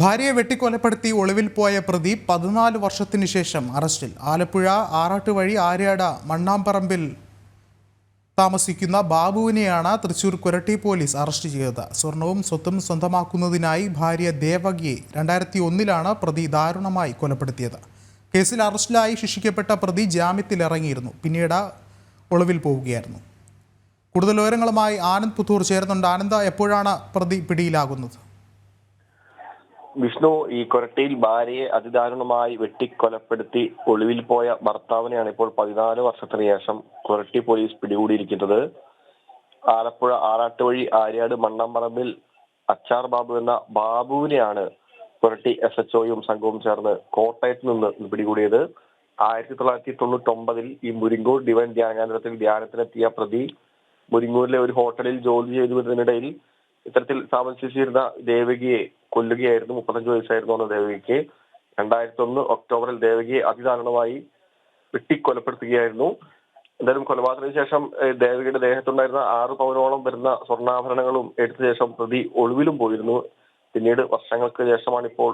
ഭാര്യയെ വെട്ടിക്കൊലപ്പെടുത്തി ഒളിവിൽ പോയ പ്രതി 14 വർഷത്തിന് ശേഷം അറസ്റ്റിൽ. ആലപ്പുഴ ആറാട്ടുവഴി ആര്യാട് മണ്ണാംപറമ്പിൽ താമസിക്കുന്ന ബാബുവിനെയാണ് തൃശൂർ കുരട്ടി പോലീസ് അറസ്റ്റ് ചെയ്തത്. സ്വർണവും സ്വത്തും സ്വന്തമാക്കുന്നതിനായി ഭാര്യ ദേവകിയെ 2001 പ്രതി ദാരുണമായി കൊലപ്പെടുത്തിയത്. കേസിൽ അറസ്റ്റിലായി ശിക്ഷിക്കപ്പെട്ട പ്രതി ജാമ്യത്തിലിറങ്ങിയിരുന്നു. പിന്നീട് ഒളിവിൽ പോവുകയായിരുന്നു. കൂടുതൽ വിവരങ്ങളുമായി ആനന്ദ് പുത്തൂർ ചേരുന്നുണ്ട്. ആനന്ദ്, എപ്പോഴാണ് പ്രതി പിടിയിലാകുന്നത്? വിഷ്ണു, ഈ കൊരട്ടിയിൽ ഭാര്യയെ അതിദാരുണമായി വെട്ടിക്കൊലപ്പെടുത്തി ഒളിവിൽ പോയ ഭർത്താവിനെയാണ് ഇപ്പോൾ 14 വർഷത്തിന് ശേഷം കൊരട്ടി പോലീസ് പിടികൂടിയിരിക്കുന്നത്. ആലപ്പുഴ ആറാട്ടുവഴി ആര്യാട് മണ്ണാംപറമ്പിൽ അച്ചാർ ബാബു എന്ന ബാബുവിനെയാണ് കൊരട്ടി SHOയും സംഘവും ചേർന്ന് കോട്ടയത്ത് നിന്ന് പിടികൂടിയത്. 1999 ഈ മുരിങ്ങൂർ ഡിവൈൻ ധ്യാനകേന്ദ്രത്തിൽ ധ്യാനത്തിനെത്തിയ പ്രതി മുരിങ്ങൂരിലെ ഒരു ഹോട്ടലിൽ ജോലി ചെയ്തു വരുന്നതിനിടയിൽ ഇത്തരത്തിൽ താമസിച്ചിരുന്ന ദേവകിയെ കൊല്ലുകയായിരുന്നു. 35 വയസ്സായിരുന്നു അന്ന് ദേവകിക്ക്. 2001 ഒക്ടോബറിൽ ദേവകിയെ അതിദാരുണമായി വെട്ടിക്കൊലപ്പെടുത്തുകയായിരുന്നു. എന്തായാലും കൊലപാതകത്തിന് ശേഷം ദേവകിയുടെ ദേഹത്തുണ്ടായിരുന്ന 6 പവനോളം വരുന്ന സ്വർണ്ണാഭരണങ്ങളും എടുത്ത ശേഷം പ്രതി ഒളിവിലും പോയിരുന്നു. പിന്നീട് വർഷങ്ങൾക്ക് ശേഷമാണ് ഇപ്പോൾ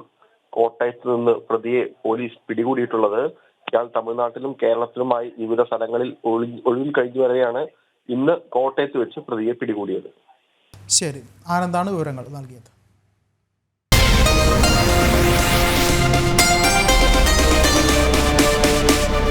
കോട്ടയത്ത് നിന്ന് പ്രതിയെ പോലീസ് പിടികൂടിയിട്ടുള്ളത്. ഇയാൾ തമിഴ്നാട്ടിലും കേരളത്തിലുമായി വിവിധ സ്ഥലങ്ങളിൽ ഒളിവിൽ കഴിഞ്ഞു വരെയാണ് ഇന്ന് കോട്ടയത്ത് വെച്ച് പ്രതിയെ പിടികൂടിയത്. ശരി, ആനന്ദാണ് വിവരങ്ങൾ നൽകിയത്.